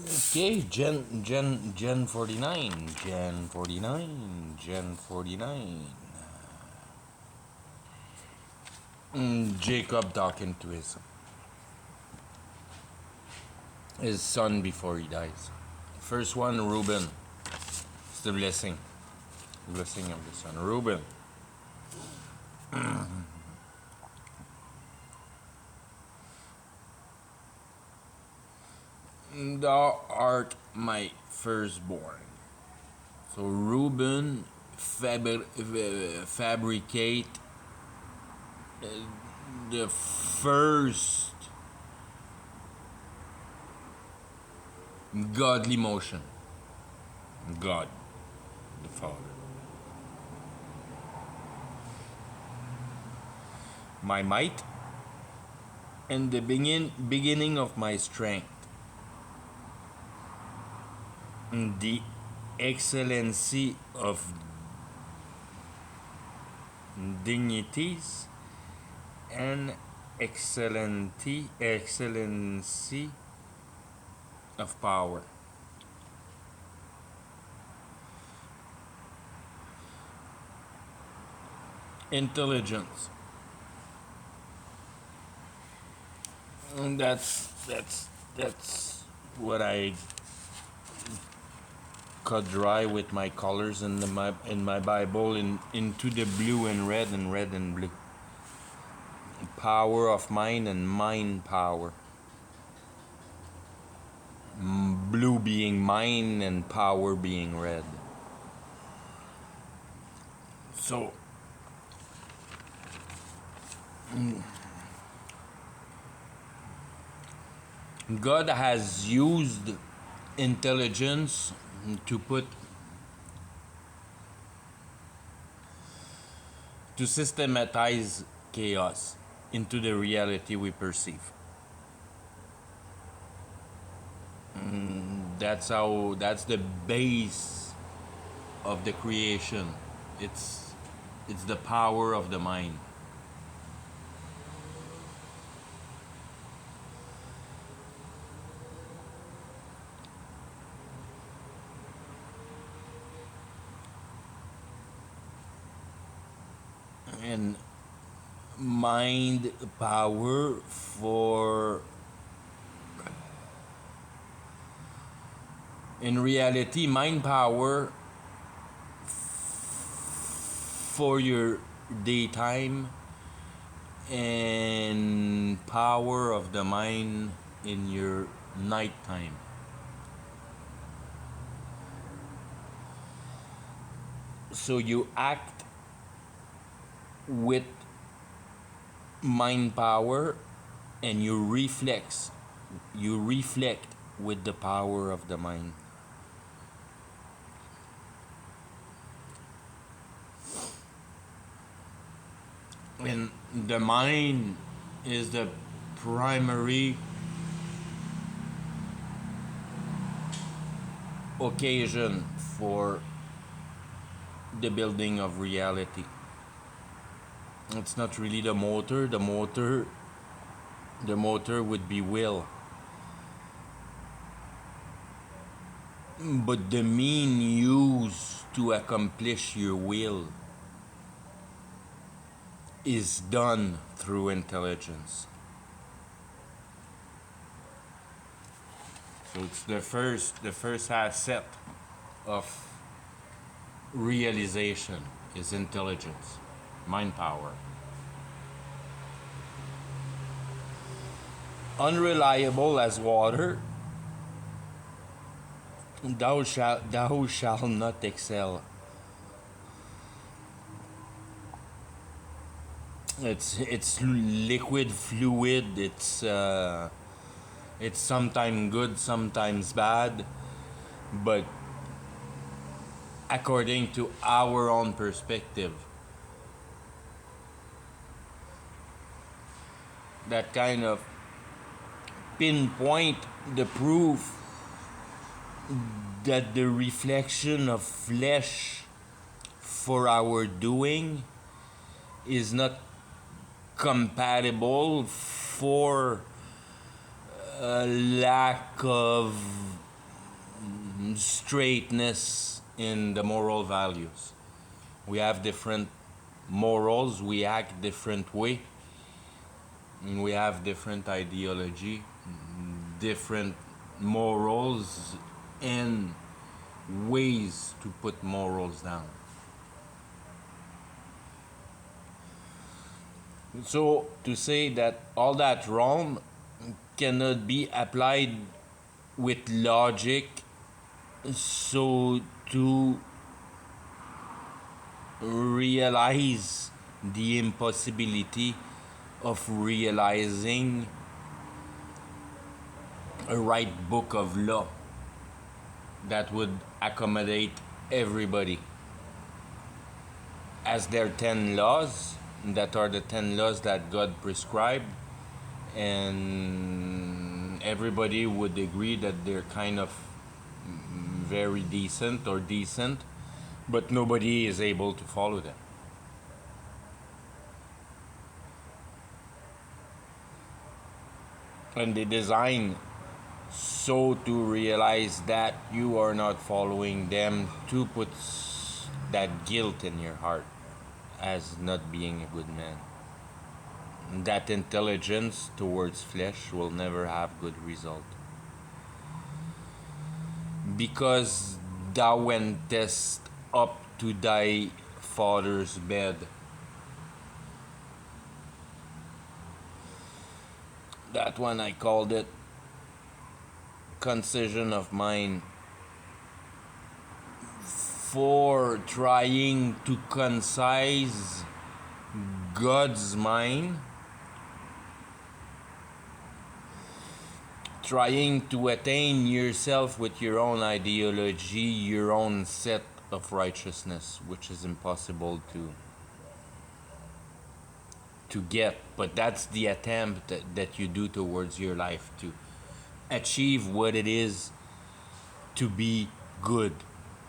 Okay, Gen 49, Gen 49, Gen 49. Jacob talking to his son before he dies. First one, Reuben. It's the blessing of the son. Reuben, thou art my firstborn. So Reuben fabricate the first godly motion. God, the Father. My might and the beginning of my strength. The excellency of dignities and excellency of power. Intelligence. And that's what I cut dry with my colors in my Bible into the blue and red and blue. Power of mind and mind power. Blue being mind and power being red. So God has used intelligence to systematize chaos into the reality we perceive. That's the base of the creation. It's the power of the mind. And mind power for, in reality, mind power for your daytime and power of the mind in your nighttime. So you act with mind power and you reflect with the power of the mind. And the mind is the primary occasion for the building of reality. It's not really the motor. The motor would be will. But the mean used to accomplish your will is done through intelligence. So it's the first asset of realization is intelligence, mind power. Unreliable as water, thou shalt not excel. It's liquid fluid. It's sometimes good, sometimes bad, but according to our own perspective, that kind of pinpoint the proof that the reflection of flesh for our doing is not compatible for a lack of straightness in the moral values. We have different morals, we act different way, and we have different ideology, different morals, and ways to put morals down. So to say that all that wrong cannot be applied with logic, so to realize the impossibility of realizing a right book of law that would accommodate everybody, as there are 10 laws that are the 10 laws that God prescribed, and everybody would agree that they're kind of very decent or decent, but nobody is able to follow them. And they design so to realize that you are not following them, to put that guilt in your heart as not being a good man. That intelligence towards flesh will never have good result. Because thou wentest up to thy father's bed. That one I called it concision of mind, for trying to concise God's mind, trying to attain yourself with your own ideology, your own set of righteousness, which is impossible to get. But that's the attempt that you do towards your life, to achieve what it is to be good.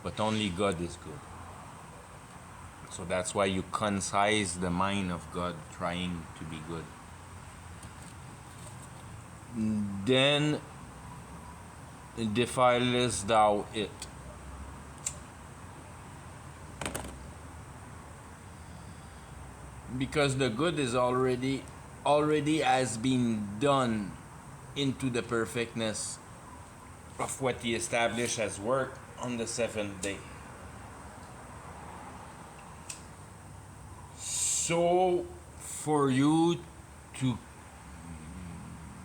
But only God is good. So that's why you concise the mind of God, trying to be good. Then defilest thou it. Because the good is already has been done into the perfectness of what he established as work on the seventh day. So for you to,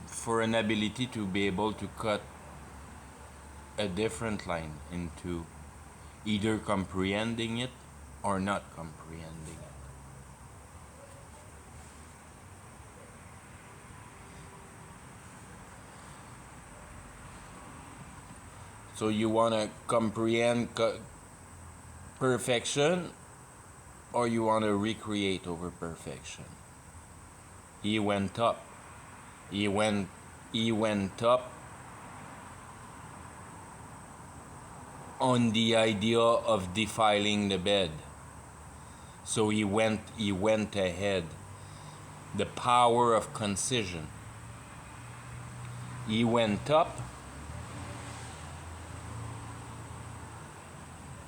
for an ability to be able to cut a different line into either comprehending it or not comprehending it. So you want to comprehend perfection, or you want to recreate over perfection? He went up. He went up on the idea of defiling the bed. So he went ahead. The power of concision. He went up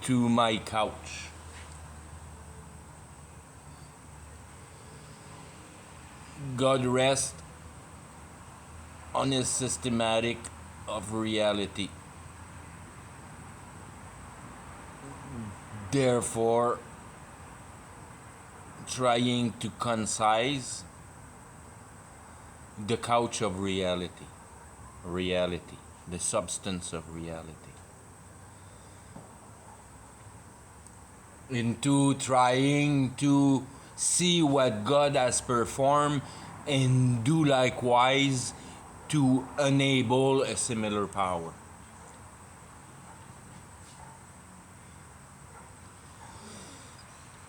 to my couch. God rests on his systematic of reality. Therefore, trying to concise the couch of reality, the substance of reality, into trying to see what God has performed and do likewise to enable a similar power.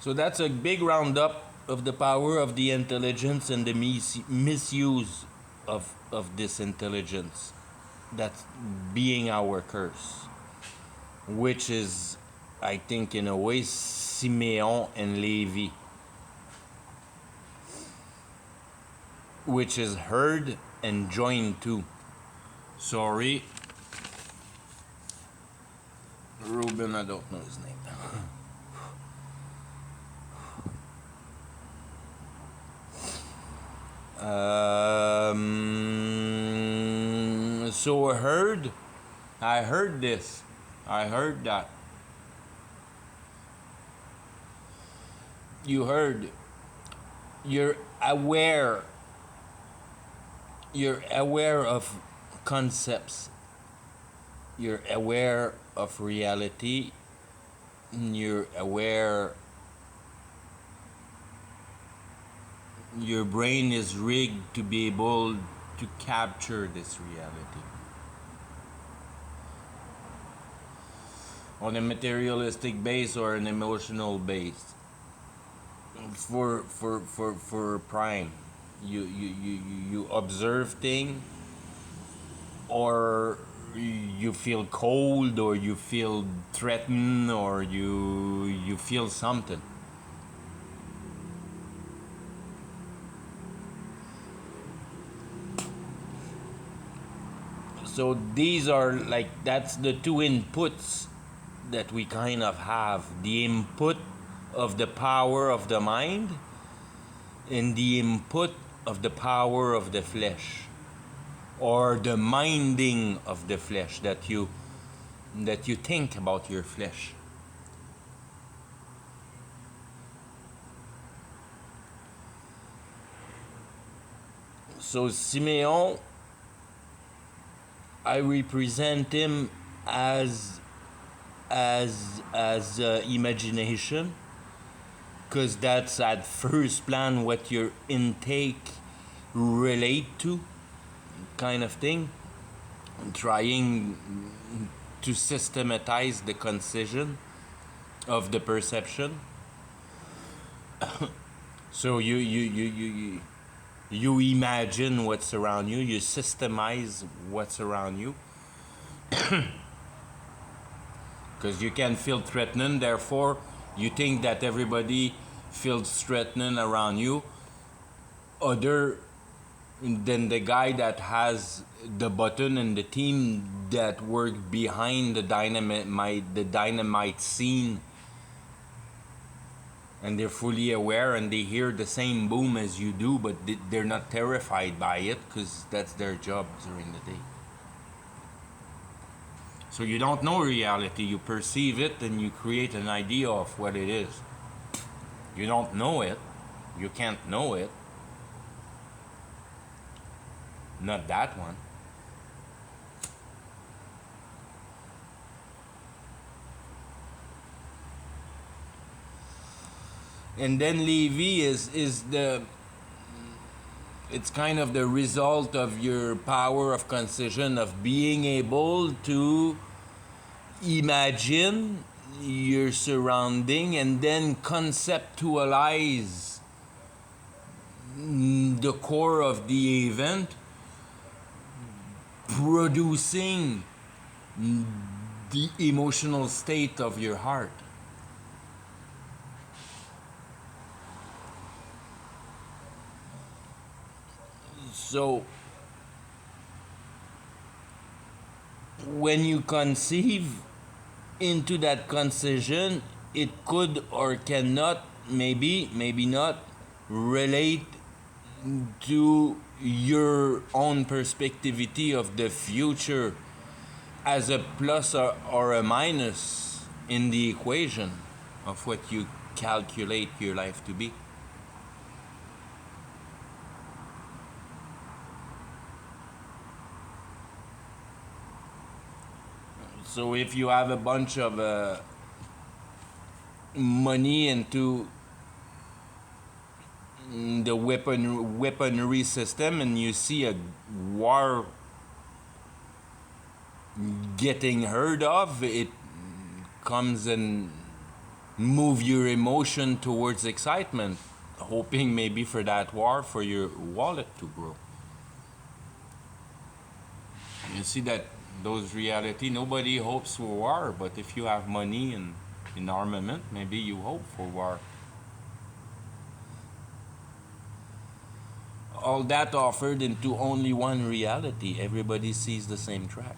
So that's a big roundup of the power of the intelligence and the misuse of this intelligence. That's being our curse, which is, I think, in a way, Simeon and Levi, which is heard and joined to. Sorry. Ruben, I don't know his name. So I heard this. I heard that. You heard. You're aware. You're aware of concepts. You're aware of reality. You're aware. Your brain is rigged to be able to capture this reality. On a materialistic base or an emotional base. For prime, you observe thing, or you feel cold, or you feel threatened, or you feel something. So these are like, that's the two inputs that we kind of have: the input of the power of the mind and the input of the power of the flesh, or the minding of the flesh, that you think about your flesh. So Simeon, I represent him as imagination, because that's at first plan what your intake relate to, kind of thing, trying to systematize the concision of the perception. So you imagine what's around you, you systemize what's around you, because you can feel threatened, therefore you think that everybody feels threatening around you, other than the guy that has the button and the team that work behind the dynamite scene, and they're fully aware and they hear the same boom as you do, but they're not terrified by it because that's their job during the day. So you don't know reality, you perceive it and you create an idea of what it is. You don't know it, you can't know it. Not that one. And then Levy is the, it's kind of the result of your power of concision, of being able to imagine your surrounding and then conceptualize the core of the event, producing the emotional state of your heart. So when you conceive into that concision, it could or cannot, maybe not, relate to your own perspectivity of the future as a plus or a minus in the equation of what you calculate your life to be. So if you have a bunch of money into the weaponry system, and you see a war getting heard of, it comes and move your emotion towards excitement, hoping maybe for that war, for your wallet to grow. You see that those reality, nobody hopes for war, but if you have money and in armament, maybe you hope for war. All that offered into only one reality. Everybody sees the same track.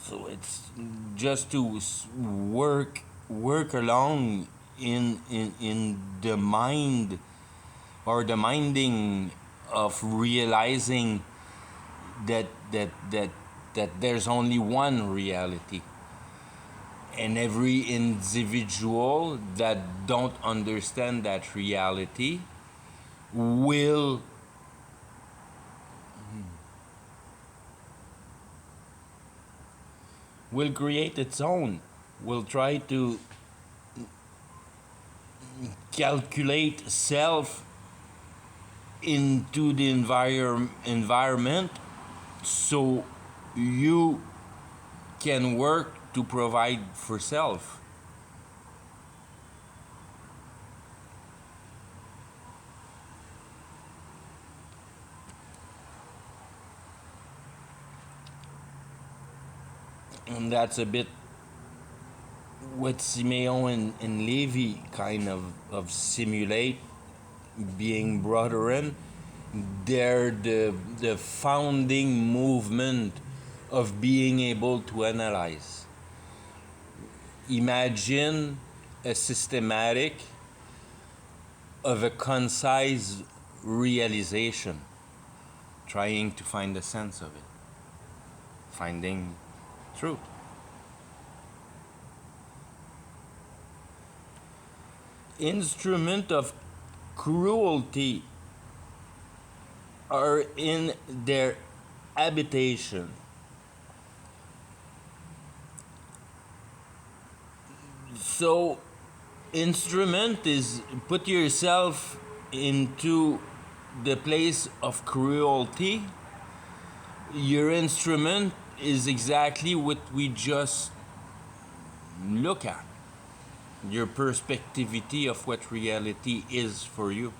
So it's just to work along in the mind, or the minding of realizing that there's only one reality, and every individual that don't understand that reality will create its own, will try to calculate self into the environment, so you can work to provide for self. And that's a bit what Simeon and Levi kind of simulate being brethren. They're the founding movement of being able to analyze. Imagine a systematic of a concise realization, trying to find the sense of it, finding truth. Instrument of cruelty are in their habitation. So, instrument is put yourself into the place of cruelty. Your instrument is exactly what we just look at. Your perspectivity of what reality is for you.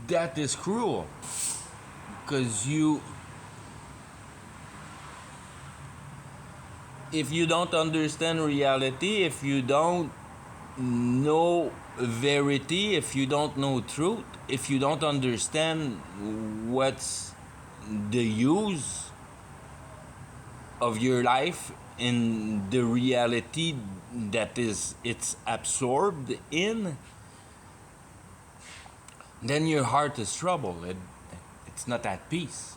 That is cruel, because if you don't understand reality, if you don't know verity, if you don't know truth, if you don't understand what's the use of your life in the reality that is it's absorbed in, then your heart is troubled. It's not at peace.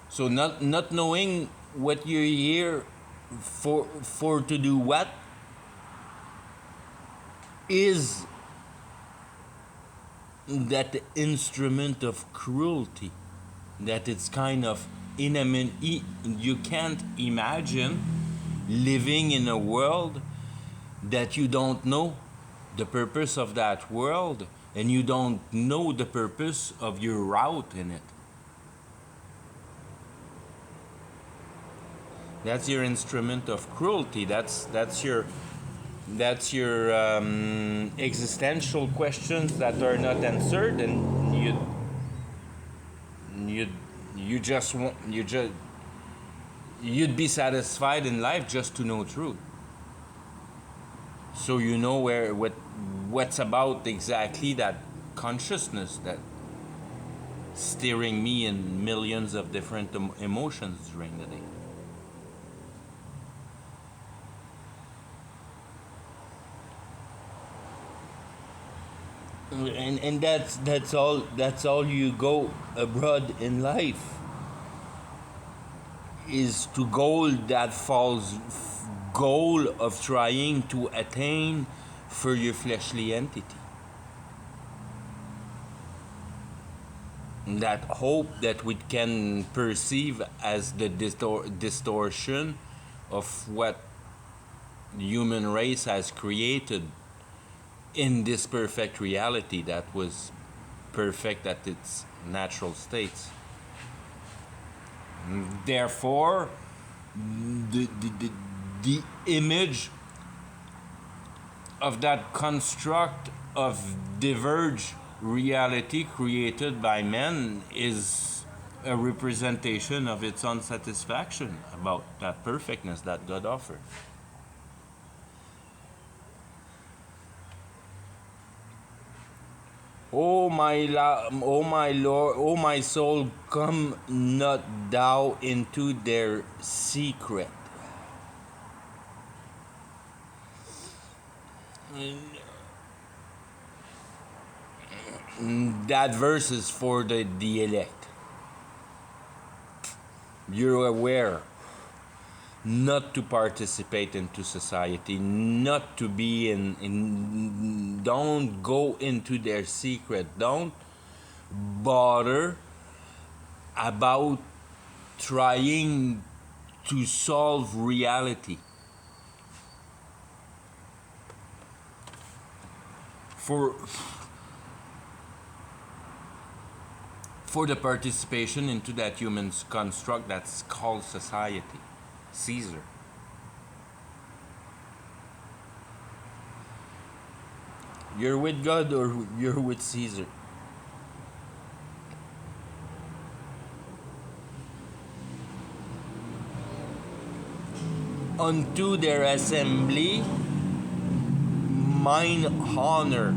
So not knowing what you're here for to do what is that instrument of cruelty, that it's kind of you can't imagine living in a world that you don't know the purpose of that world, and you don't know the purpose of your route in it. That's your instrument of cruelty. That's your existential questions that are not answered, and you just want you'd be satisfied in life just to know truth. So you know what's about exactly that consciousness that steering me in millions of different emotions during the day. And that's all you go abroad in life, is to goal that false goal of trying to attain for your fleshly entity. That hope that we can perceive as the distortion of what the human race has created in this perfect reality that was perfect at its natural states. Therefore, the image of that construct of diverged reality created by man is a representation of its unsatisfaction about that perfectness that God offered. O my Lord, O my soul, come not thou into their secret. That verse is for the elect. You're aware not to participate into society, not to be in don't go into their secret. Don't bother about trying to solve reality. For the participation into that human construct that's called society. Caesar. You're with God or you're with Caesar. Unto their assembly, mine honor.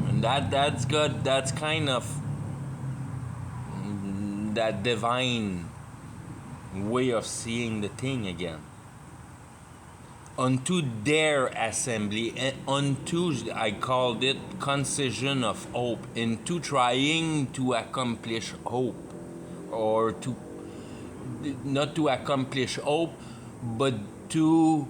And that's good. That's kind of that divine way of seeing the thing again. Unto their assembly, and unto, I called it concision of hope, into trying to accomplish hope, or to not to accomplish hope, but to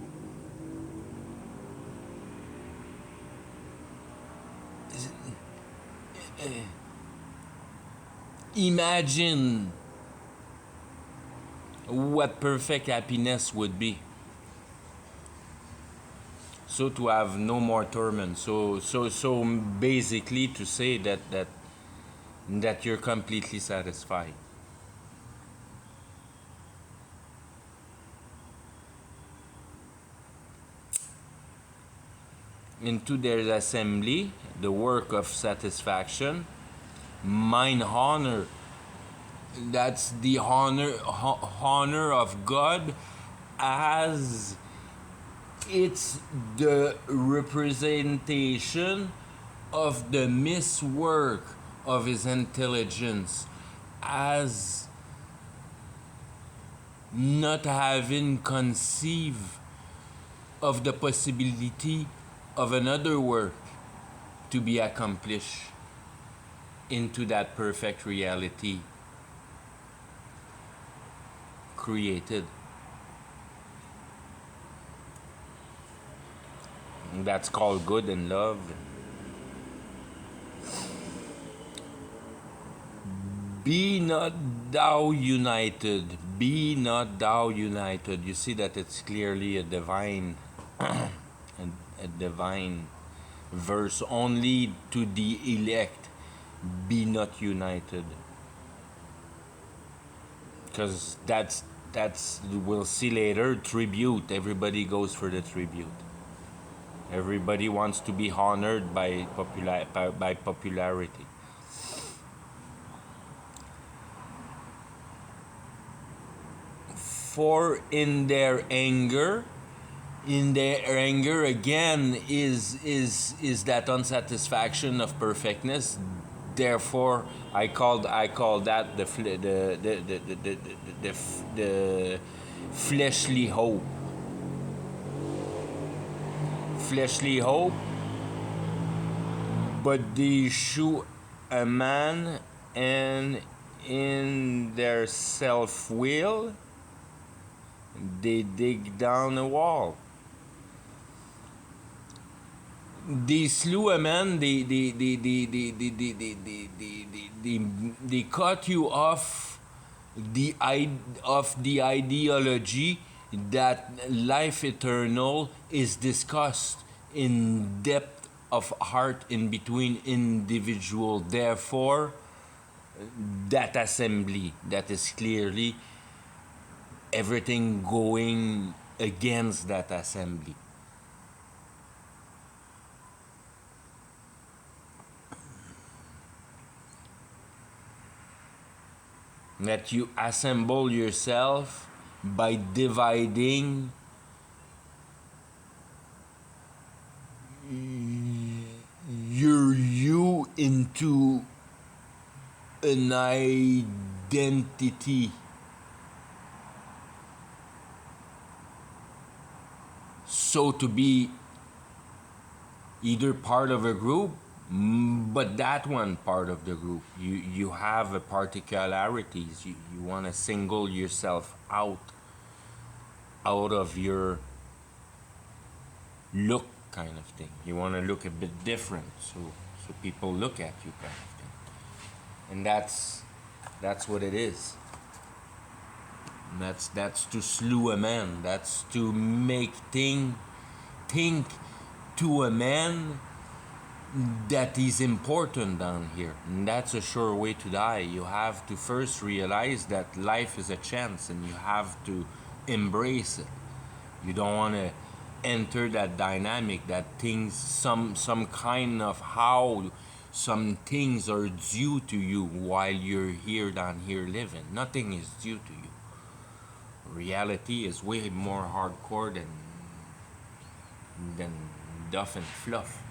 imagine what perfect happiness would be. So to have no more torment. So basically to say that you're completely satisfied. Into their assembly, the work of satisfaction, mine honor. That's the honor of God, as it's the representation of the miswork of his intelligence, as not having conceived of the possibility of another work to be accomplished into that perfect reality created. That's called good and love. Be not thou united. Be not thou united. You see that it's clearly a divine, a divine verse. Only to the elect, be not united. Because that's we'll see later. Tribute. Everybody goes for the tribute. Everybody wants to be honored by popularity. For in their anger again is that unsatisfaction of perfectness. Therefore, I call that the fleshly hope. Fleshly hope, but they shew a man, and in their self will they dig down a wall. They slew a man, they cut you off the ideology that life eternal is discussed in depth of heart in between individual. Therefore, that assembly, that is clearly everything going against that assembly. That you assemble yourself by dividing into an identity, so to be either part of a group, but that one part of the group, you have a particularities. You want to single yourself out of your look, kind of thing. You want to look a bit different, so people look at you, kind of thing. And that's what it is. And that's to slew a man. That's to make think to a man that is important down here. And that's a sure way to die. You have to first realize that life is a chance, and you have to embrace it. You don't want to enter that dynamic that things, some kind of how some things are due to you while you're here down here living. Nothing is due to you. Reality is way more hardcore than duff and fluff.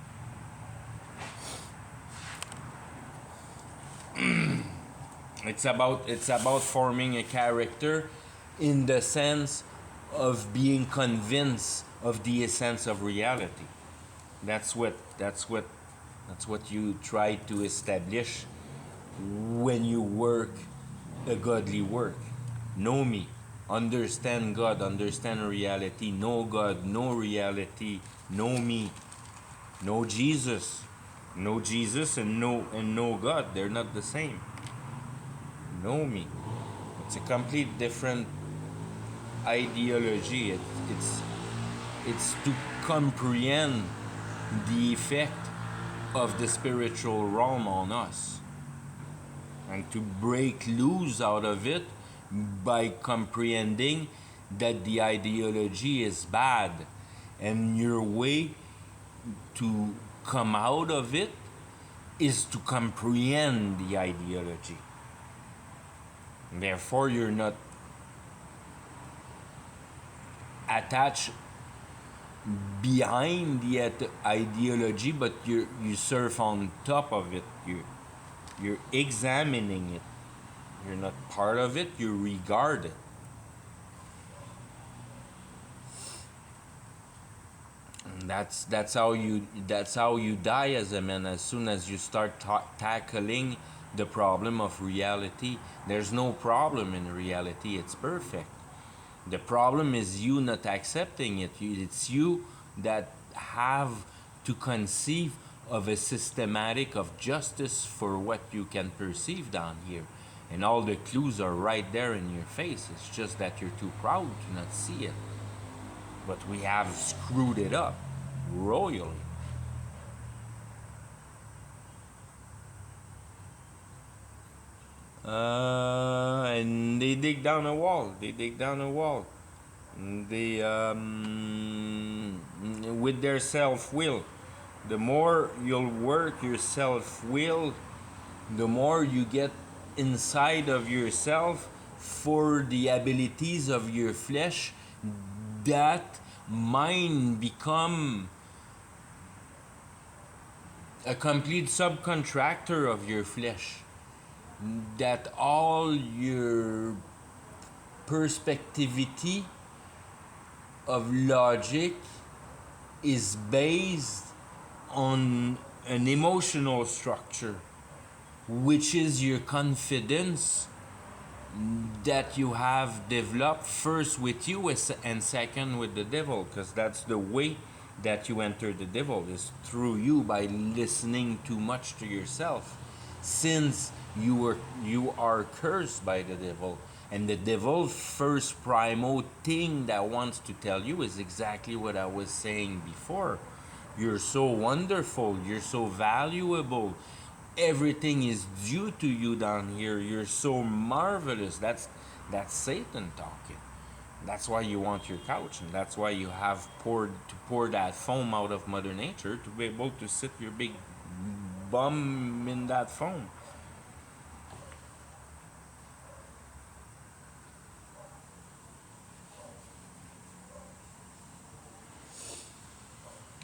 It's about forming a character in the sense of being convinced of the essence of reality. That's what you try to establish when you work a godly work. Know me, understand God, understand reality, know God, know reality, know me, know Jesus. Know Jesus and know God. They're not the same. Know me. It's a complete different ideology. It's to comprehend the effect of the spiritual realm on us, and to break loose out of it by comprehending that the ideology is bad, and your way to come out of it is to comprehend the ideology. Therefore, you're not attached behind the ideology, but you surf on top of it. You're examining it. You're not part of it. You regard it. And that's how you die as a man. As soon as you start tackling the problem of reality, there's no problem in reality. It's perfect. The problem is you not accepting it. It's you that have to conceive of a systematic of justice for what you can perceive down here. And all the clues are right there in your face. It's just that you're too proud to not see it. But we have screwed it up royally. And they dig down a wall. They dig down a wall. They with their self will. The more you'll work your self will, the more you get inside of yourself for the abilities of your flesh, that mind become a complete subcontractor of your flesh, that all your perspectivity of logic is based on an emotional structure, which is your confidence that you have developed first with you and second with the devil, because that's the way that you enter the devil, is through you, by listening too much to yourself, since you are cursed by the devil. And the devil first primal thing that wants to tell you is exactly what I was saying before. You're so wonderful, you're so valuable, everything is due to you down here, you're so marvelous. That's Satan talking. That's why you want your couch, and that's why you have pour that foam out of Mother Nature, to be able to sit your big bum in that foam.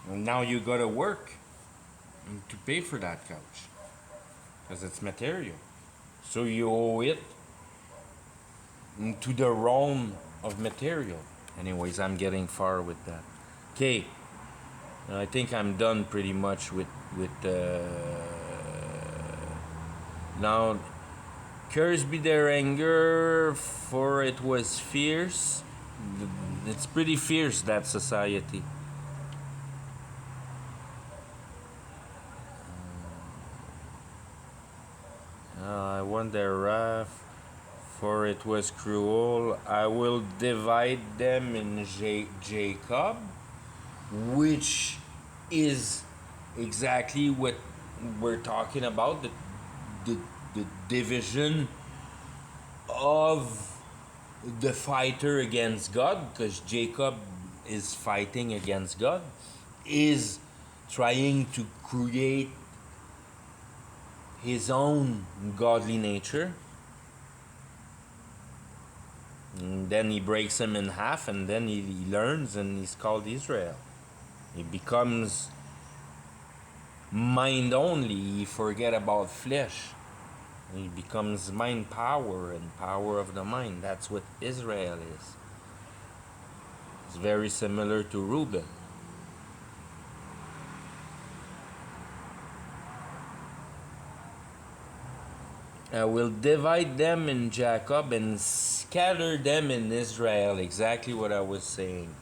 And now you gotta work to pay for that couch. because it's material. So you owe it to the realm of material. Anyways, I'm getting far with that. Okay, I think I'm done pretty much with now. Cursed be their anger, for it was fierce. It's pretty fierce, that society. I want their wrath, for it was cruel. I will divide them in Jacob, which is exactly what we're talking about, the, the division of the fighter against God, because Jacob is fighting against God, is trying to create his own godly nature. And then he breaks him in half, and then he learns, and he's called Israel. He becomes mind only. He forget about flesh. He becomes mind power and power of the mind. That's what Israel is. It's very similar to Reuben. I will divide them in Jacob and scatter them in Israel. Exactly what I was saying.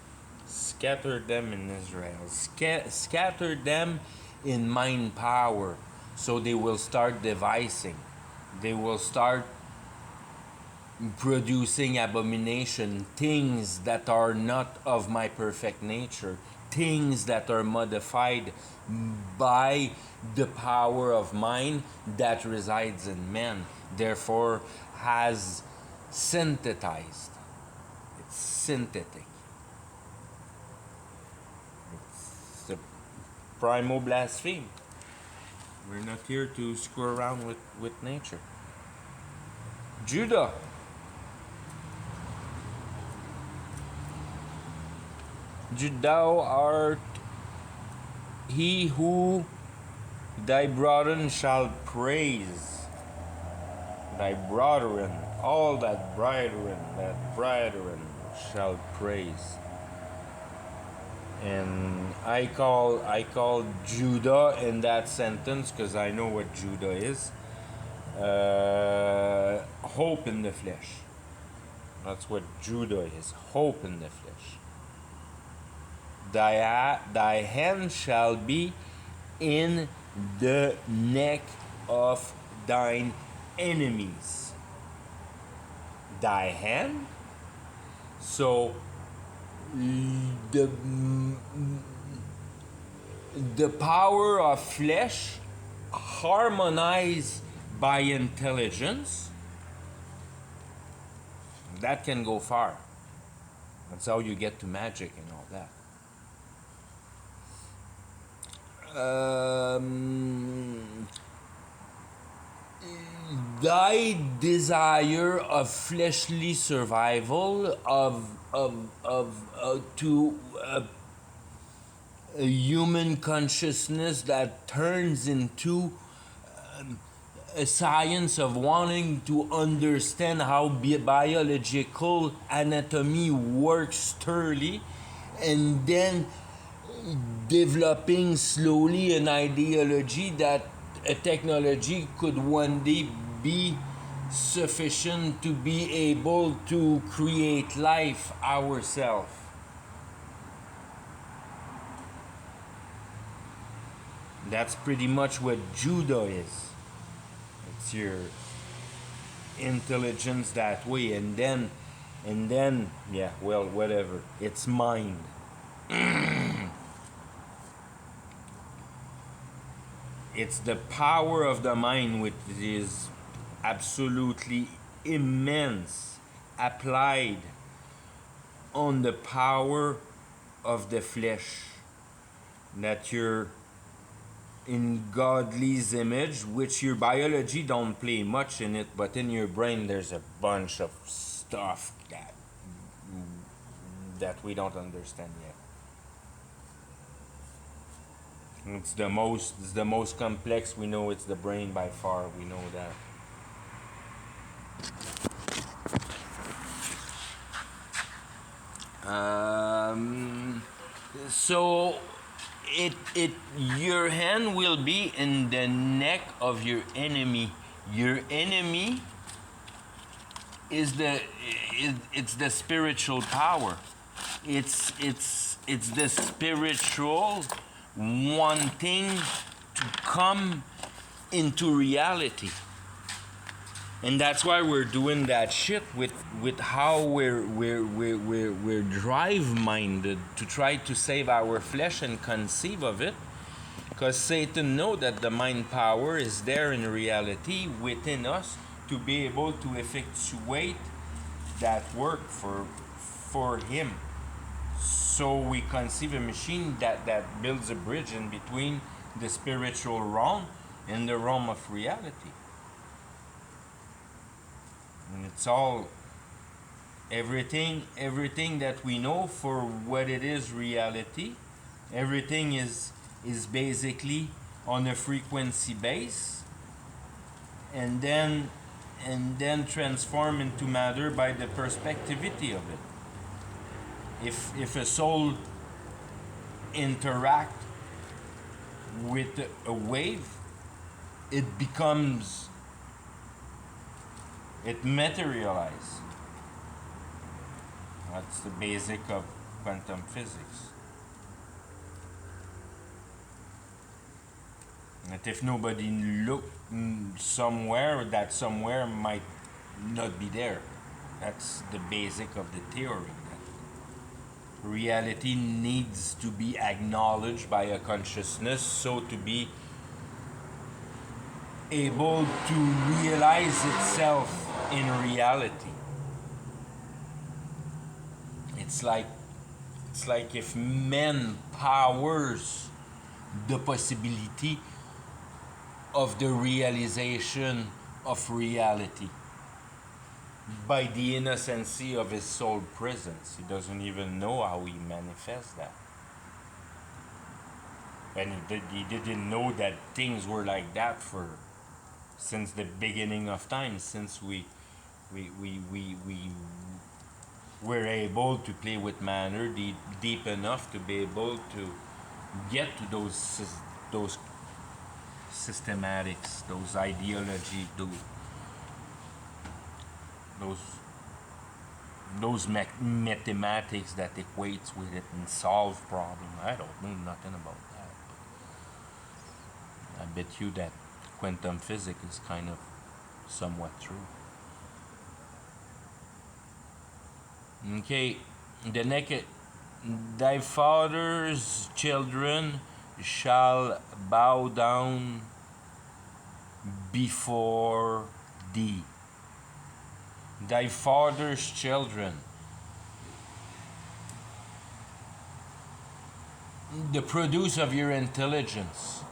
Scatter them in Israel. Scatter them in mind power. So they will start devising. They will start producing abomination, things that are not of my perfect nature, things that are modified by the power of mind that resides in man, therefore has synthesized. It's synthetic. It's the primal blaspheme. We're not here to screw around with nature. Judah. Thou art he who thy brethren shall praise. Thy brethren, all that brethren shall praise. And I call Judah in that sentence, because I know what Judah is. Hope in the flesh. That's what Judah is. Hope in the flesh. Thy hand shall be in the neck of thine enemies. Thy hand. So the power of flesh harmonized by intelligence, that can go far. That's how you get to magic and all that. Thy desire of fleshly survival, to a human consciousness that turns into a science of wanting to understand how biological anatomy works thoroughly, and then developing slowly an ideology that a technology could one day be sufficient to be able to create life ourselves. That's pretty much what Judah is. It's your intelligence that way, and then yeah, well, whatever. It's mind. It's the power of the mind which is absolutely immense, applied on the power of the flesh, that you're in Godly's image, which your biology don't play much in it, but in your brain there's a bunch of stuff that we don't understand yet. It's the most complex. We know it's the brain by far. We know that. So it your hand will be in the neck of your enemy. Your enemy is it's the spiritual power. It's the spiritual wanting to come into reality. And that's why we're doing that shit with how we're drive minded to try to save our flesh and conceive of it. Because Satan know that the mind power is there in reality within us to be able to effectuate that work for him. So we conceive a machine that builds a bridge in between the spiritual realm and the realm of reality. And it's all everything that we know for what it is reality. Everything is basically on a frequency base and then transform into matter by the perspectivity of it. If a soul interact with a wave, it materializes. That's the basic of quantum physics. And if nobody look somewhere, that somewhere might not be there. That's the basic of the theory. That reality needs to be acknowledged by a consciousness, so to be able to realize itself in reality. It's like if man powers the possibility of the realization of reality by the innocency of his soul presence. He doesn't even know how he manifests that. And he didn't know that things were like that since the beginning of time, since we were able to play with matter deep enough to be able to get to those systematics, those ideology, those mathematics that equates with it and solve problem. I don't know nothing about that. But I bet you that quantum physics is kind of somewhat true. Okay, the next, thy father's children shall bow down before thee. Thy father's children. The produce of your intelligence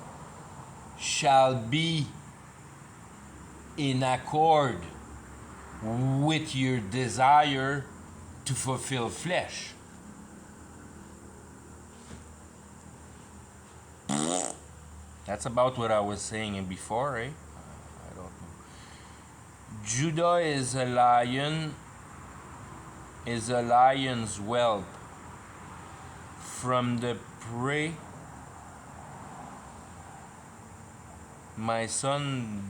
shall be in accord with your desire to fulfill flesh. That's about what I was saying before, eh? I don't know. Judah is a lion, is a lion's whelp. From the prey, my son,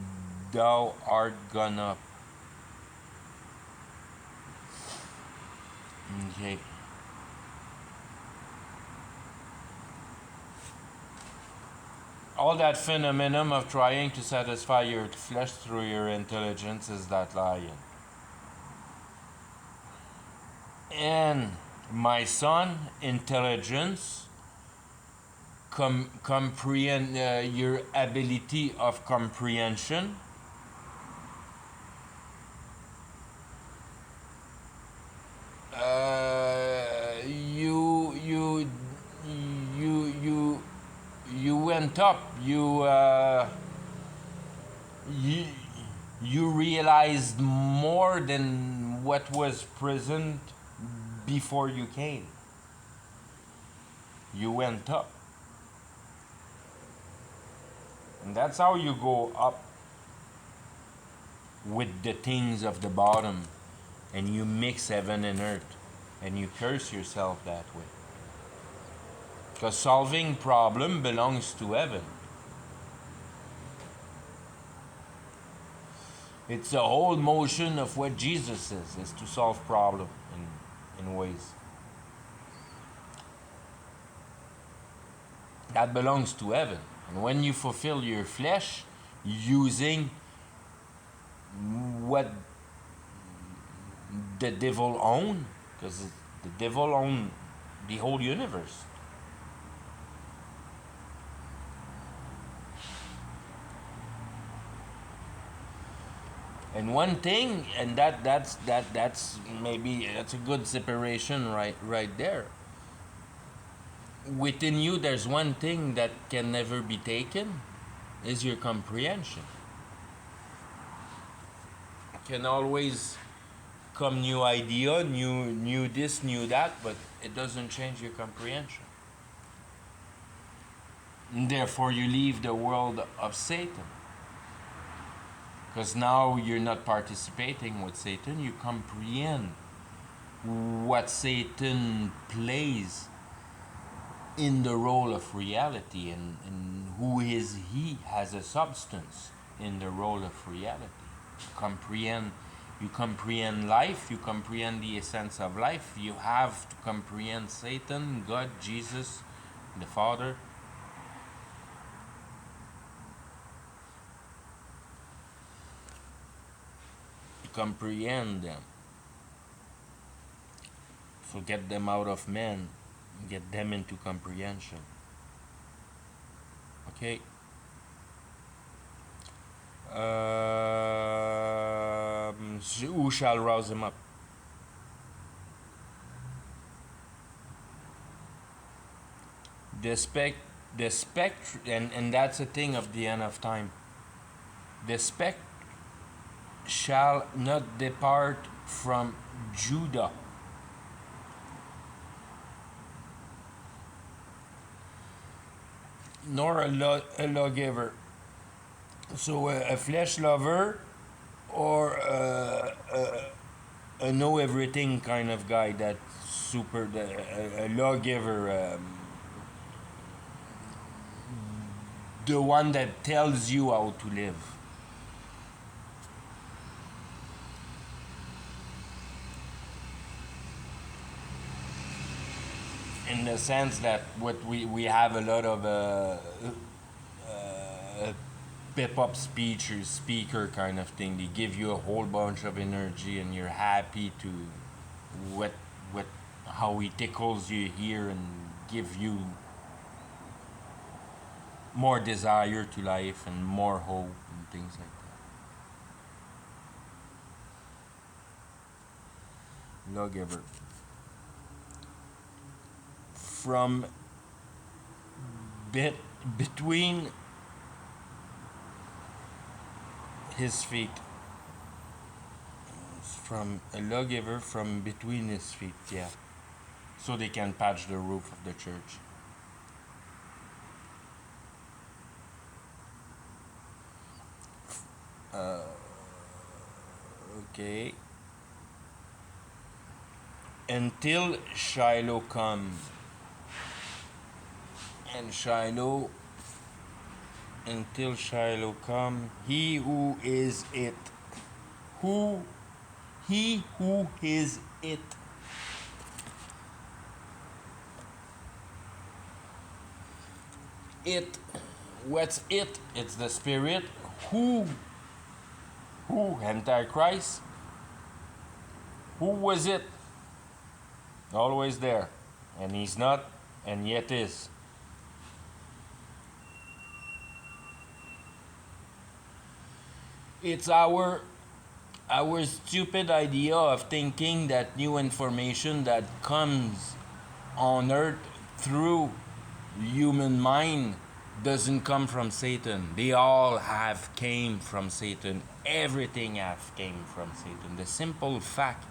thou art gone up. Okay. All that phenomenon of trying to satisfy your flesh through your intelligence is that lion. And my son, intelligence, comprehend your ability of comprehension. You went up. You realized more than what was present before you came. You went up. And that's how you go up with the things of the bottom, and you mix heaven and earth, and you curse yourself that way. Because solving problem belongs to heaven. It's the whole motion of what Jesus is to solve problem in ways. That belongs to heaven. And when you fulfill your flesh using what the devil owns, because the devil owns the whole universe. And one thing, and that's maybe that's a good separation right there. Within you, there's one thing that can never be taken, is your comprehension. Can always come new idea, new this, new that, but it doesn't change your comprehension. And therefore, you leave the world of Satan. Because now you're not participating with Satan, you comprehend what Satan plays in the role of reality, and who is he as a substance in the role of reality. You comprehend life, you comprehend the essence of life, you have to comprehend Satan, God, Jesus, the Father. Comprehend them. So get them out of man, get them into comprehension. Okay. Who shall rouse him up? The spectre, and that's a thing of the end of time. The spectre shall not depart from Judah, nor a lawgiver. So a flesh lover, or a know everything kind of guy, that super, a lawgiver, the one that tells you how to live. In the sense that what we have a lot of pep-up speaker kind of thing. They give you a whole bunch of energy, and you're happy to what how he tickles you here and give you more desire to life and more hope and things like that. Lawgiver. From between his feet. From a lawgiver from between his feet, yeah. So they can patch the roof of the church. Okay. Until Shiloh come. And Shiloh, until Shiloh come, he who is it. He who is it. It, what's it? It's the Spirit. Who? Antichrist. Who was it? Always there. And he's not, and yet is. It's our stupid idea of thinking that new information that comes on earth through human mind doesn't come from Satan. They all have came from Satan. Everything have came from Satan. The simple fact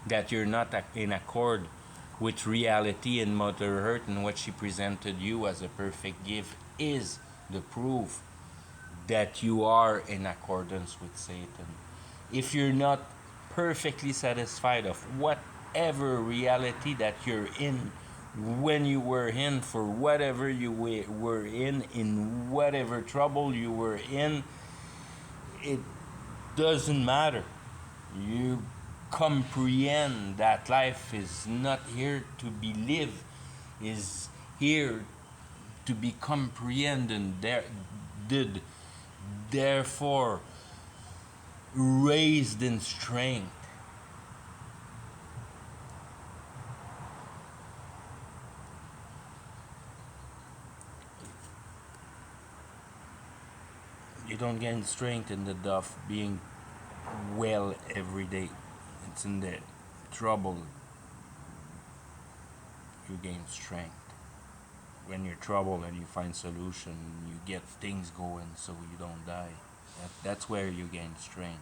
that you're not in accord with reality and Mother Earth and what she presented you as a perfect gift is the proof that you are in accordance with Satan. If you're not perfectly satisfied of whatever reality that you're in, when you were in, for whatever you were in whatever trouble you were in, it doesn't matter. You comprehend that life is not here to be lived, is here to be comprehended, did, therefore raised in strength. You don't gain strength in the of being well every day. It's in the trouble you gain strength. When you're troubled and you find solution, you get things going so you don't die. That's where you gain strength.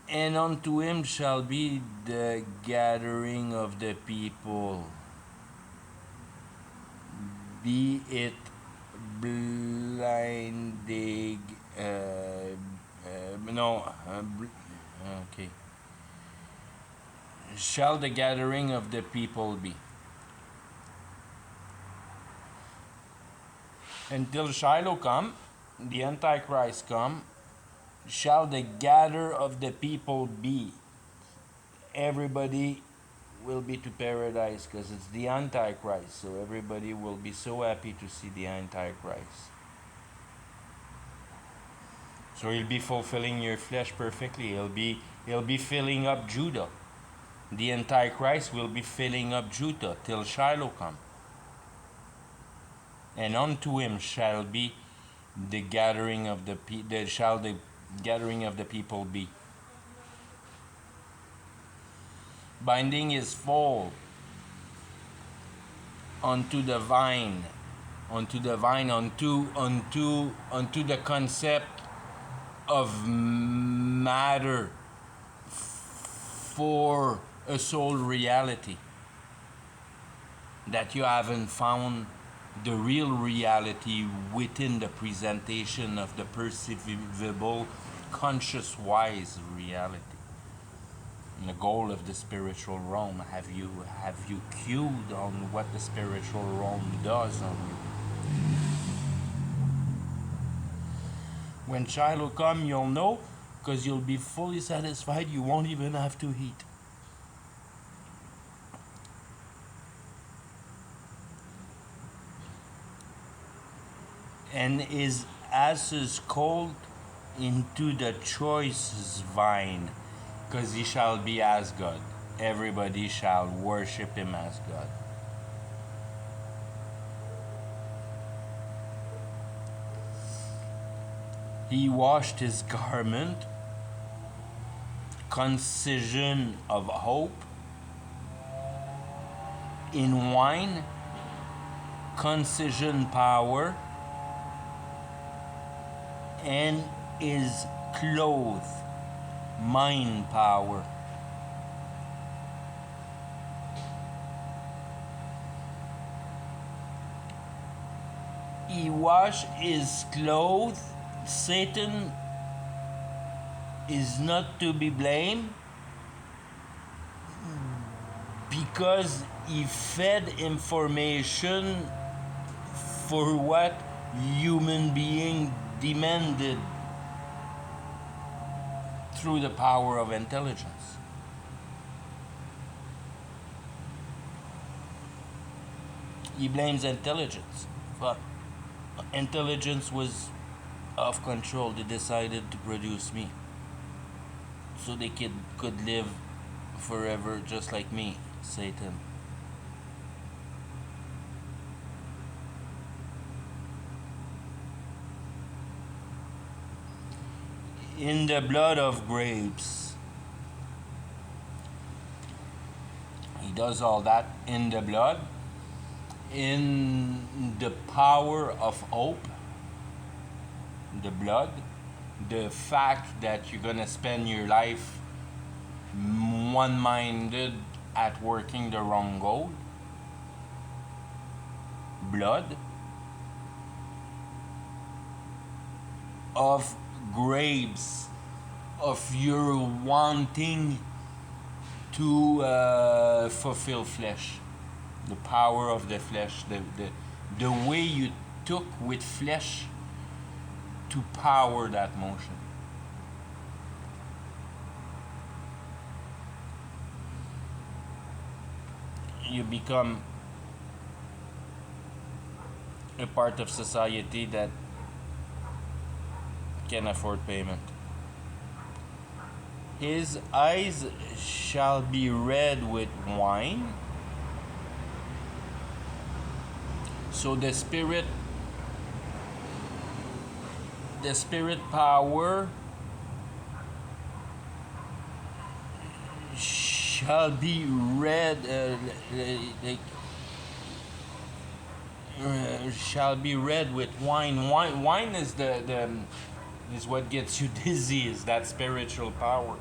And unto him shall be the gathering of the people, be it blinding, no, okay. Shall the gathering of the people be. Until Shiloh come, the Antichrist come, shall the gather of the people be. Everybody will be to paradise because it's the Antichrist. So everybody will be so happy to see the Antichrist. So he'll be fulfilling your flesh perfectly. He'll be filling up Judah. The Antichrist will be filling up Judah till Shiloh come. And unto him shall be the gathering of the gathering of the people be. Binding his foal unto the vine, unto the concept of matter for a soul reality, that you haven't found the real reality within the presentation of the perceivable, conscious wise reality. And the goal of the spiritual realm, have you cued on what the spiritual realm does on you? When Shiloh come, you'll know, because you'll be fully satisfied. You won't even have to eat. And his asses cold into the choice vine, because he shall be as God. Everybody shall worship him as God. He washed his garment, concision of hope, in wine, concision power, and is clothed, mind power. He washed his clothes. Satan is not to be blamed because he fed information for what human being demanded through the power of intelligence. He blames intelligence, but intelligence was off control. They decided to produce me so they could live forever just like me, Satan. In the blood of grapes. He does all that in the blood, in the power of hope, the blood, the fact that you're gonna spend your life one-minded at working the wrong goal, blood, of grapes, of your wanting to fulfill flesh, the power of the flesh, the way you took with flesh to power that motion. You become a part of society that can afford payment. His eyes shall be red with wine. So the spirit power shall be red, shall be red with wine. Wine is is what gets you dizzy. Is that spiritual power?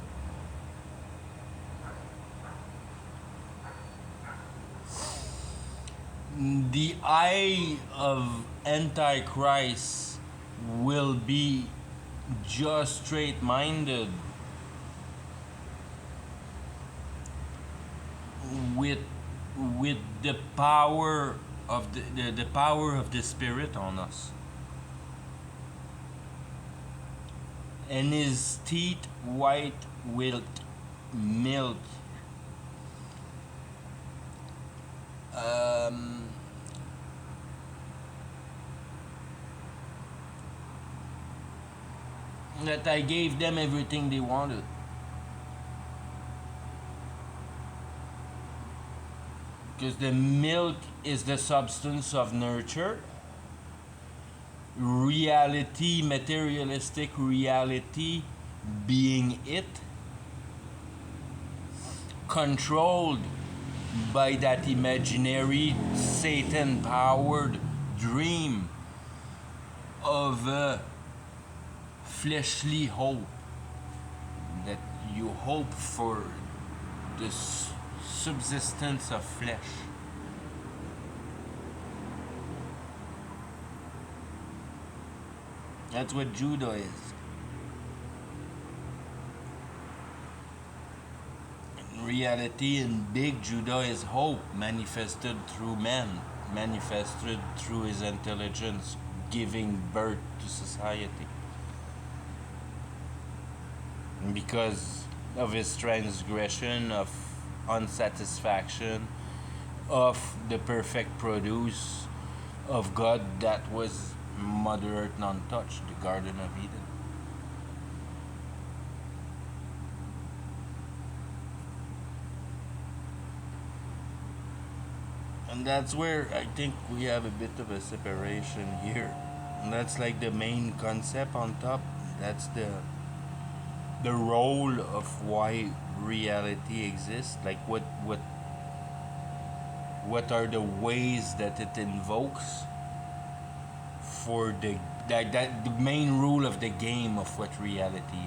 The eye of Antichrist will be just straight-minded with the power of the power of the spirit on us, and his teeth white with milk. That I gave them everything they wanted. Because the milk is the substance of nurture, reality, materialistic reality being it, controlled by that imaginary Satan powered dream of a fleshly hope, that you hope for the subsistence of flesh. That's what Judah is. In reality, in big Judah is hope manifested through man, manifested through his intelligence, giving birth to society. And because of his transgression, of unsatisfaction, of the perfect produce of God that was Mother Earth untouched, the Garden of Eden. And that's where I think we have a bit of a separation here. And that's like the main concept on top. That's the role of why reality exists. Like what are the ways that it invokes for that the main rule of the game of what reality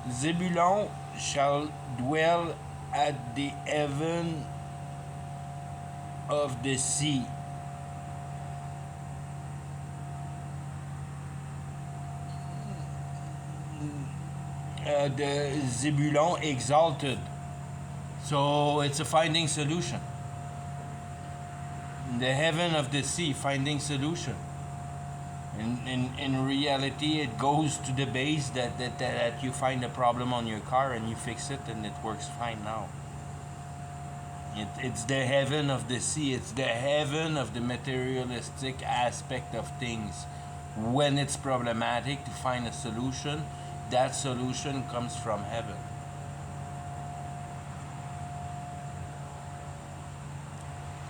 is. Zebulon shall dwell at the haven of the sea. The Zebulon exalted. So it's a finding solution. The heaven of the sea, finding solution. In reality, it goes to the base that you find a problem on your car and you fix it and it works fine now. It's the heaven of the sea. It's the heaven of the materialistic aspect of things. When it's problematic to find a solution, that solution comes from heaven.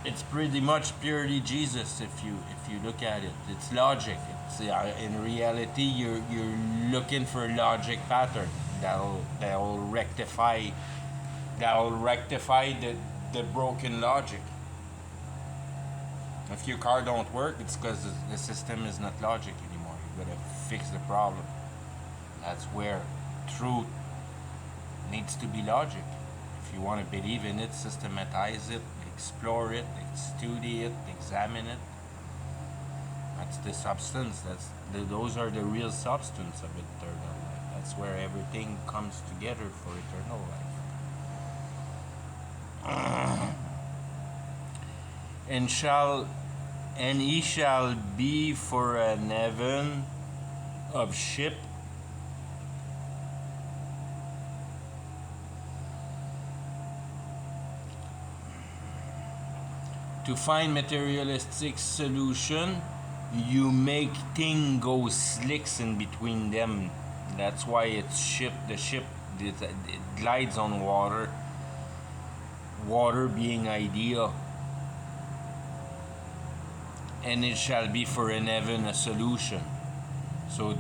It's pretty much purely Jesus if you look at it. It's logic. It's in reality you're looking for a logic pattern that'll rectify the broken logic. If your car don't work, it's because the system is not logic anymore. You gotta fix the problem. That's where truth needs to be logic. If you want to believe in it, systematize it, explore it, study it, examine it. That's the substance. Those are the real substance of eternal life. That's where everything comes together for eternal life. and shall and he shall be for an heaven of ship to find materialistic solution. You make thing go slicks in between them. That's why it's ship. The ship it glides on water. Water being idea, and it shall be for in heaven a solution. So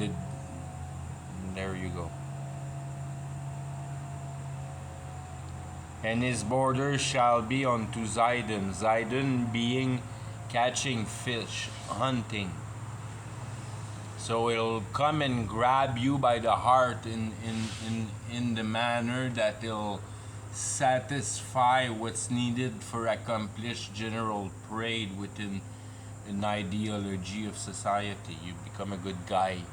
there you go. And his border shall be unto Zidon. Zidon being catching fish, hunting. So it'll come and grab you by the heart in the manner that it'll satisfy what's needed for accomplish general pride within an ideology of society. You become a good guy,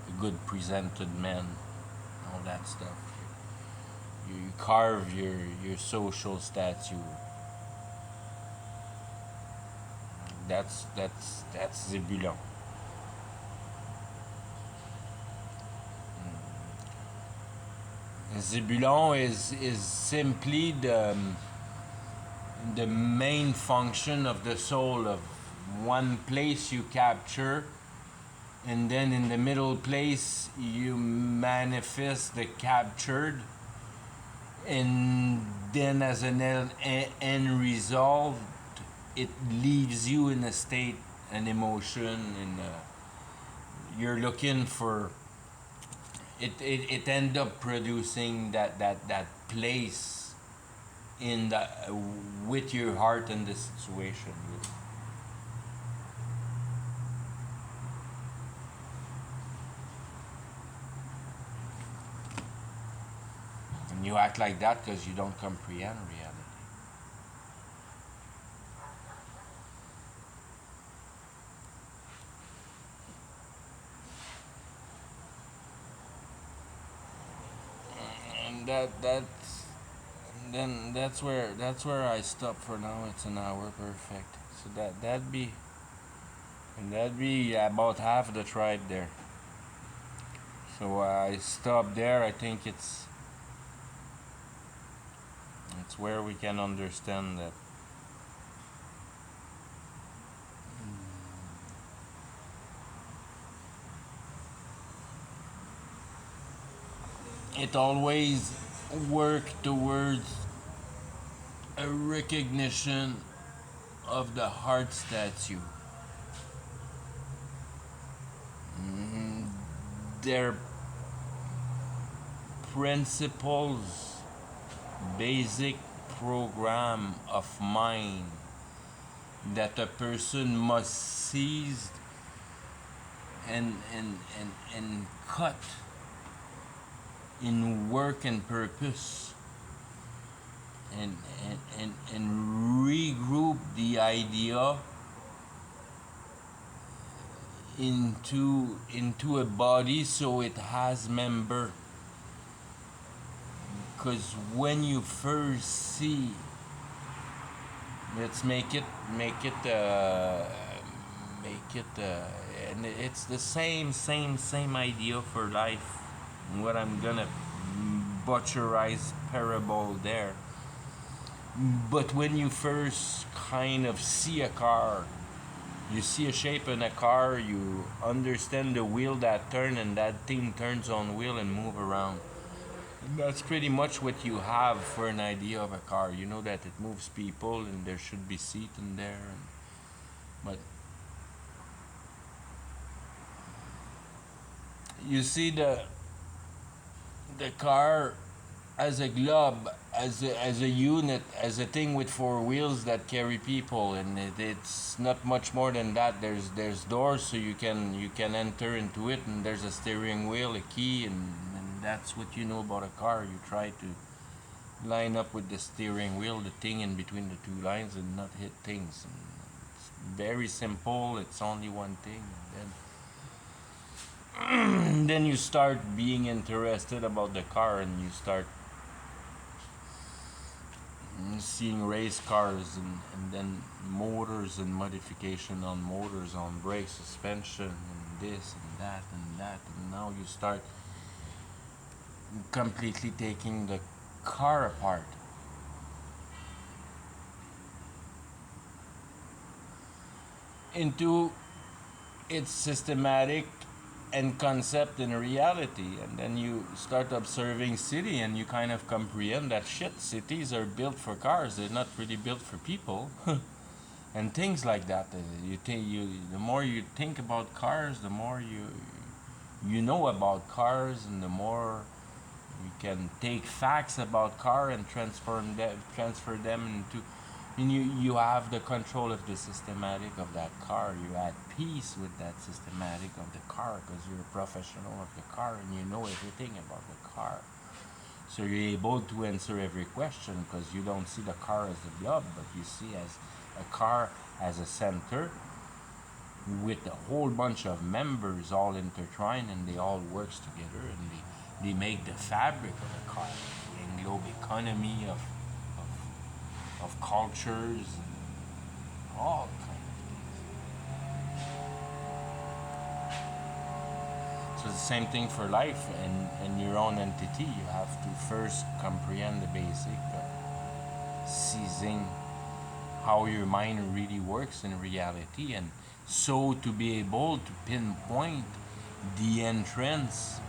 a good presented man, all that stuff. You carve your social statue. That's Zebulon. Zebulon is simply the main function of the soul of one place you capture, and then in the middle place you manifest the captured, and then as an end result it leaves you in a state, an emotion, and you're looking for it end up producing that place in the with your heart in the situation. And you act like that because you don't comprehend reality. And that's where I stop for now. It's an hour, perfect. So that'd be about half the tribe there. So I stop there. I think it's where we can understand that it always work towards a recognition of the heart statue. Their principles, basic program of mind that a person must seize and cut in work and purpose, and regroup the idea into a body so it has member. Because when you first see, let's make it and it's the same idea for life. What I'm gonna butcherize parable there. But when you first kind of see a car, you see a shape in a car, you understand the wheel that turn, and that thing turns on wheel and move around. And that's pretty much what you have for an idea of a car. You know that it moves people and there should be seat in there, but you see the car as a globe, as a unit, as a thing with four wheels that carry people, and it's not much more than that. There's doors so you can enter into it, and there's a steering wheel, a key, and that's what you know about a car. You try to line up with the steering wheel, the thing in between the two lines, and not hit things. And it's very simple. It's only one thing, and then you start being interested about the car, and you start seeing race cars, and then motors and modification on motors, on brake suspension, and this and that and that, and now you start completely taking the car apart into its systematic and concept in reality, and then you start observing city, and you kind of comprehend that shit, cities are built for cars, they're not really built for people. And things like that. The more you think about cars, the more you know about cars, and the more you can take facts about car and transfer them into, and you have the control of the systematic of that car. You're at peace with that systematic of the car because you're a professional of the car, and you know everything about the car. So you're able to answer every question because you don't see the car as a blob, but you see as a car as a center with a whole bunch of members all intertwined, and they all works together, and they make the fabric of the car, the globe economy of cultures and all kind of things. So it's the same thing for life and your own entity. You have to first comprehend the basic of seizing how your mind really works in reality, and so to be able to pinpoint the entrance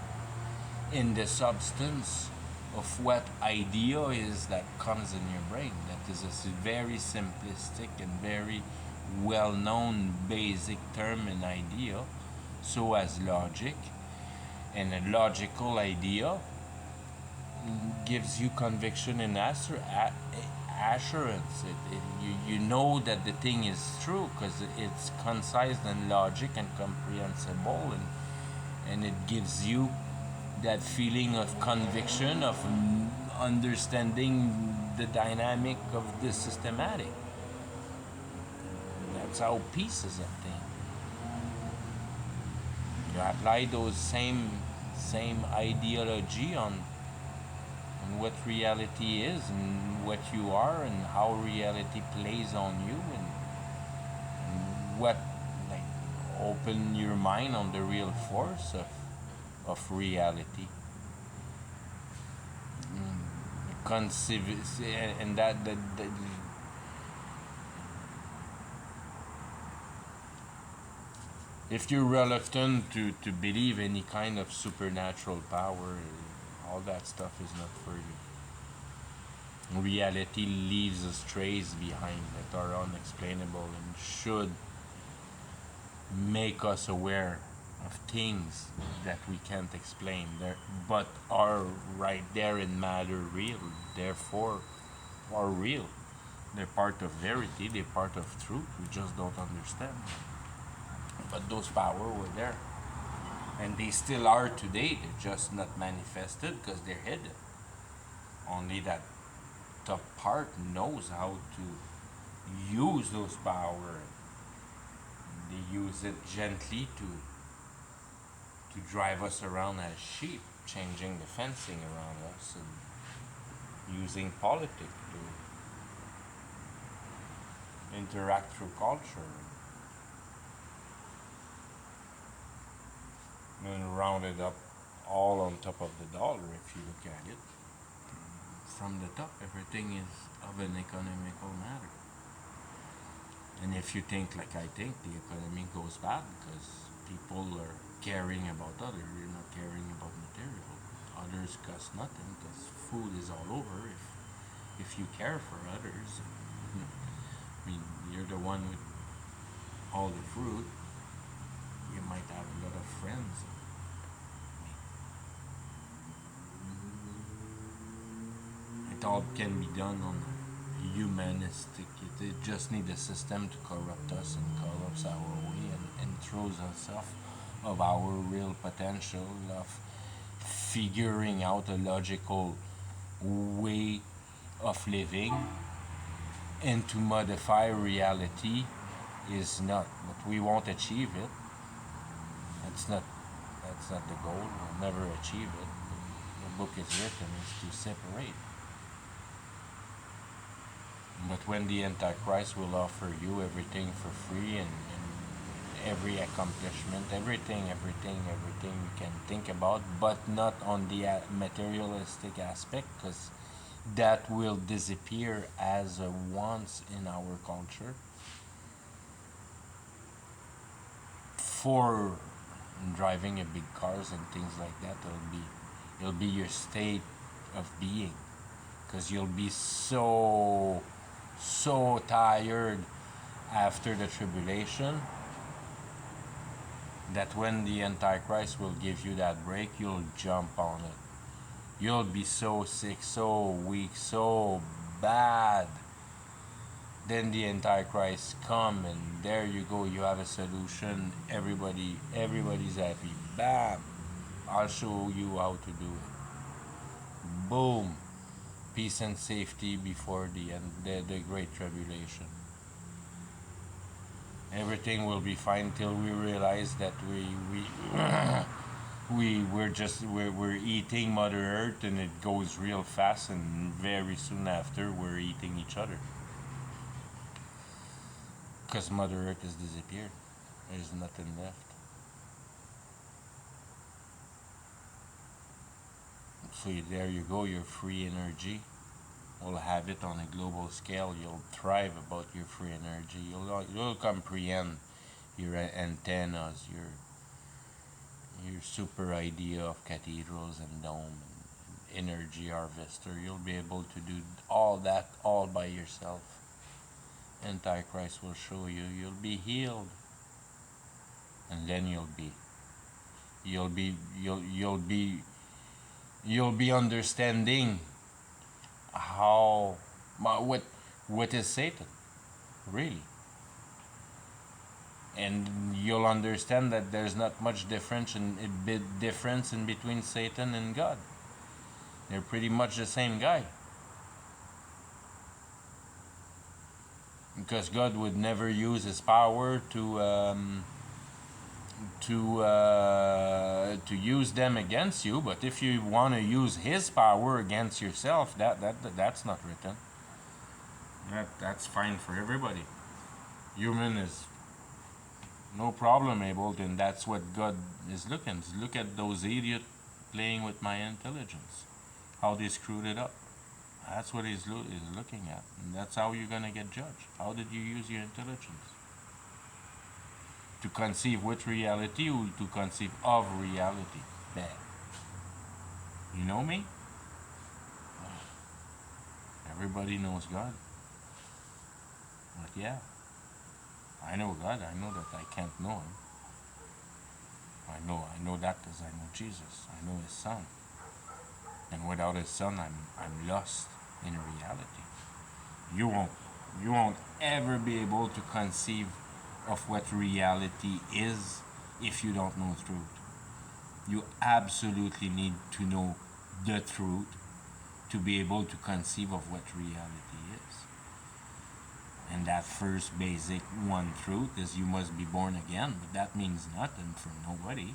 in the substance of what idea is that comes in your brain. That is a very simplistic and very well-known basic term in idea, so as logic, and a logical idea gives you conviction and assurance. You know that the thing is true because it's concise and logic and comprehensible, and it gives you that feeling of conviction, of understanding the dynamic of the systematic. That's how peace is a thing. You apply those same ideology on what reality is, and what you are, and how reality plays on you, and what, like, open your mind on the real force of reality. Conceive, and that if you're reluctant to believe any kind of supernatural power, all that stuff is not for you. Reality leaves us traces behind that are unexplainable and should make us aware of things that we can't explain, there, but are right there in matter real, therefore are real. They're part of verity, they're part of truth, we just don't understand. But those power were there. And they still are today, they're just not manifested because they're hidden. Only that top part knows how to use those power. They use it gently to drive us around as sheep, changing the fencing around us, and using politics to interact through culture, and round it up all on top of the dollar. If you look at it from the top, everything is of an economical matter. And if you think like I think, the economy goes bad because people are caring about others. You're not caring about material. Others cost nothing because food is all over. If you care for others, I mean, you're the one with all the fruit. You might have a lot of friends. it all can be done on a humanistic. It just needs a system to corrupt us and corrupts our way and throws us off of our real potential of figuring out a logical way of living and to modify reality is not, but we won't achieve it. That's not that's not the goal. We'll never achieve it. The book is written is to separate. But when the Antichrist will offer you everything for free and every accomplishment, everything you can think about, but not on the materialistic aspect, because that will disappear as a once in our culture. For driving a big cars and things like that, it'll be your state of being, because you'll be so tired after the tribulation that when the Antichrist will give you that break, you'll jump on it. You'll be so sick, so weak, so bad. Then the Antichrist come and there you go, you have a solution. Everybody's happy. Bam! I'll show you how to do it. Boom! Peace and safety before the end, the great tribulation. Everything will be fine till we realize that we're eating Mother Earth and it goes real fast, and very soon after we're eating each other because Mother Earth has disappeared. There's nothing left. So there you go, your free energy. We'll have it on a global scale. You'll thrive about your free energy. You'll comprehend your antennas, your super idea of cathedrals and dome and energy harvester. You'll be able to do all that all by yourself. Antichrist will show you. You'll be healed, and then you'll be understanding how what is Satan really, and you'll understand that there's not much difference in between Satan and God. They're pretty much the same guy, because God would never use his power to use them against you. But if you want to use his power against yourself, that's not written. That's fine for everybody. Human is no problem able, and that's what God is looking. Look at those idiots playing with my intelligence, how they screwed it up. That's what he's looking at, and that's how you're gonna get judged. How did you use your intelligence? To conceive with reality or to conceive of reality? Bad. You know me? Everybody knows God. But yeah, I know God. I know that I can't know him. I know that because I know Jesus. I know his son. And without his son, I'm lost in reality. You won't ever be able to conceive of what reality is if you don't know truth. You absolutely need to know the truth to be able to conceive of what reality is. And that first basic one truth is you must be born again, but that means nothing for nobody.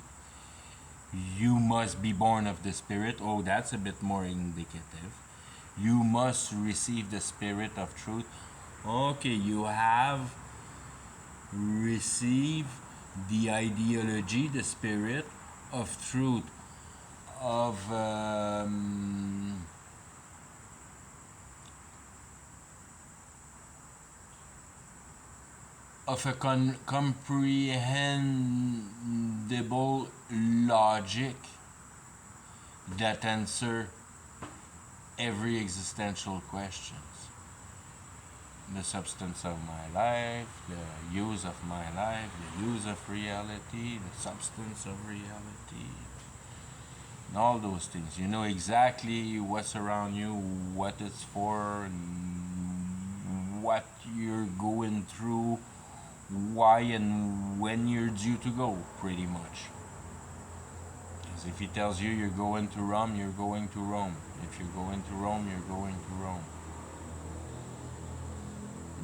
You must be born of the Spirit. Oh, that's a bit more indicative. You must receive the Spirit of truth. Okay, you have received the ideology, the Spirit of truth, of a comprehensible logic that answer every existential questions. The substance of my life, the use of my life, the use of reality, the substance of reality. all those things. You know exactly what's around you, what it's for, and what you're going through, why and when you're due to go, pretty much. Because if he tells you you're going to Rome, you're going to Rome. If you're going to Rome, you're going to Rome.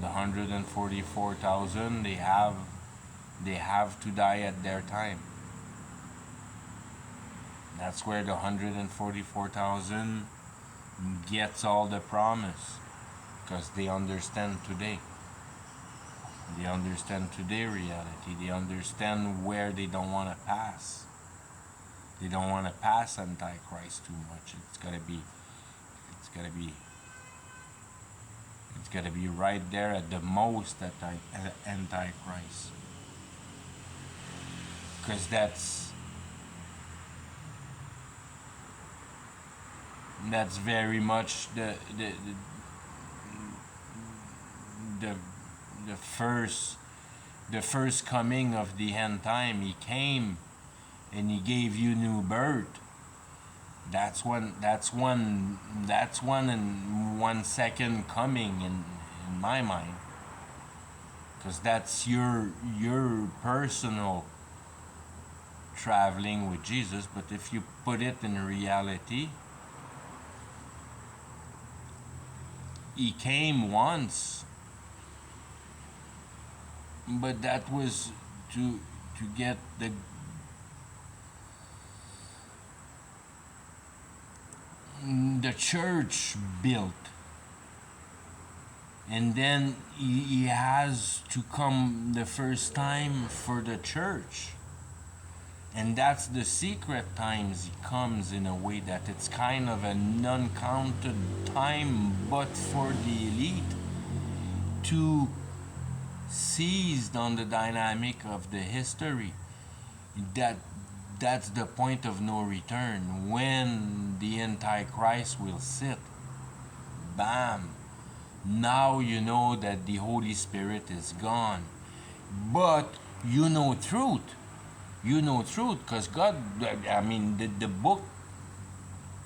The 144,000, they have to die at their time. That's where the 144,000 gets all the promise, because they understand today. They understand today reality. They understand where they don't want to pass. They don't want to pass Antichrist too much. It's gotta be right there at the most at Antichrist. Because that's very much the first coming of the end time. He came and he gave you new birth. That's one in 1 second coming in my mind, because that's your personal traveling with Jesus. But if you put it in reality, he came once, but that was to get the church built, and then he has to come the first time for the church. And that's the secret times he comes, in a way that it's kind of an uncounted time, but for the elite to seize on the dynamic of the history. That's the point of no return, when the Antichrist will sit. Bam! Now you know that the Holy Spirit is gone. But you know truth. You know truth, because God, the book,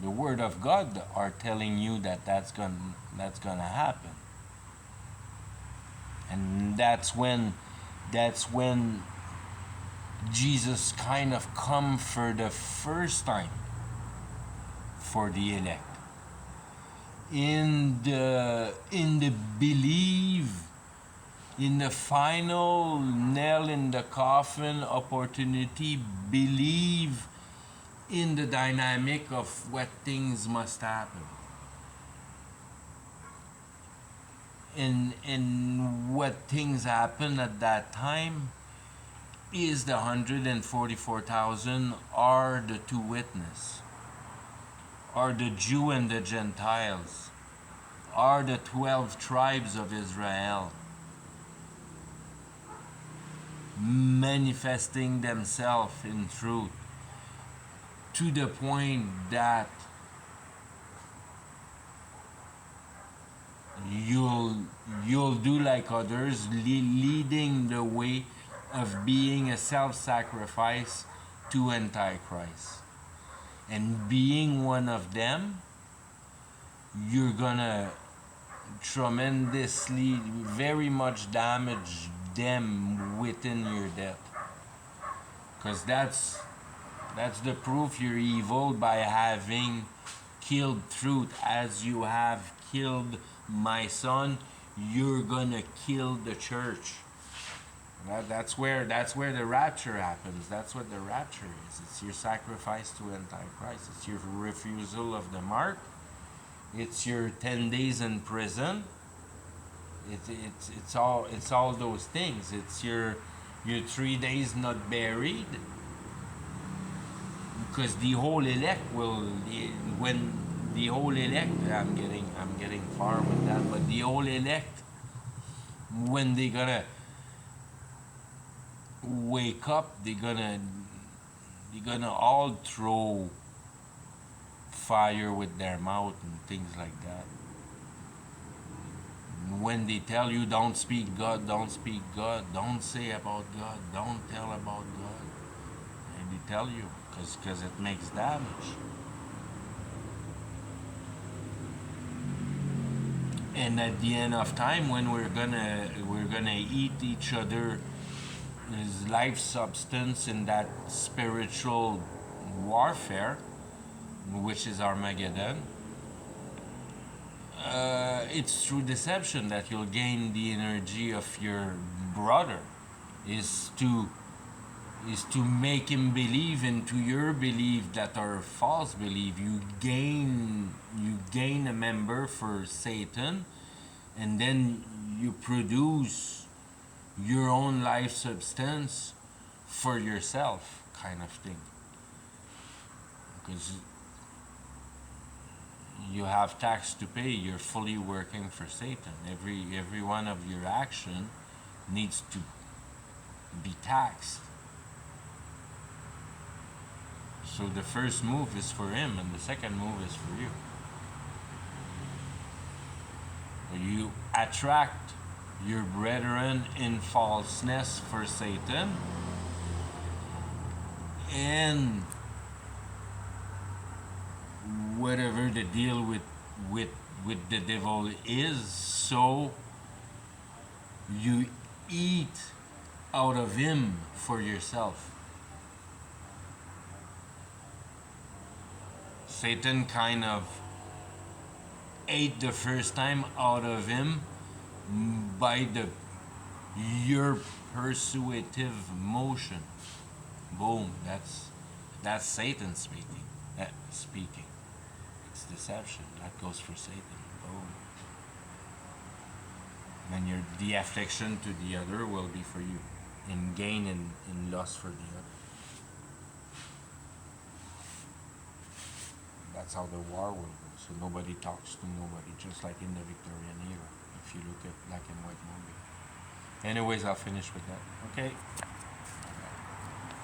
the Word of God are telling you that's gonna happen. And that's when Jesus kind of come for the first time for the elect. In the belief, in the final nail in the coffin opportunity, believe in the dynamic of what things must happen. And what things happen at that time is the 144,000 are the two witnesses, are the Jew and the Gentiles, are the 12 tribes of Israel, manifesting themselves in truth, to the point that you'll do like others, leading the way of being a self-sacrifice to Antichrist. And being one of them, you're gonna tremendously, very much damage them within your death. Because that's the proof you're evil, by having killed truth. As you have killed my son, you're gonna kill the church. That's where the rapture happens. That's what the rapture is. It's your sacrifice to Antichrist. It's your refusal of the mark. It's your 10 days in prison. It's all those things. It's your 3 days not buried. Because the whole elect when the whole elect, I'm getting far with that, but the whole elect, when they gonna wake up, they're gonna all throw fire with their mouth and things like that. When they tell you don't speak God, don't speak God, don't say about God, don't tell about God, and they tell you, because it makes damage. And at the end of time, when we're gonna eat each other, is life substance in that spiritual warfare, which is Armageddon. It's through deception that you'll gain the energy of your brother. Is to make him believe into your belief that are false belief. You gain a member for Satan, and then you produce your own life substance for yourself, kind of thing. Because you have tax to pay, you're fully working for Satan. Every one of your action needs to be taxed. So the first move is for him, and the second move is for you. You attract your brethren in falseness for Satan, and whatever the deal with the devil is, so you eat out of him for yourself. Satan kind of ate the first time out of him by your persuasive motion. Boom. That's Satan speaking. Speaking. It's deception. That goes for Satan. Boom. And the affliction to the other will be for you, and gain and loss for the other. That's how the war will go. So nobody talks to nobody, just like in the Victorian era, if you look at black and white movie. Anyways, I'll finish with that. Okay.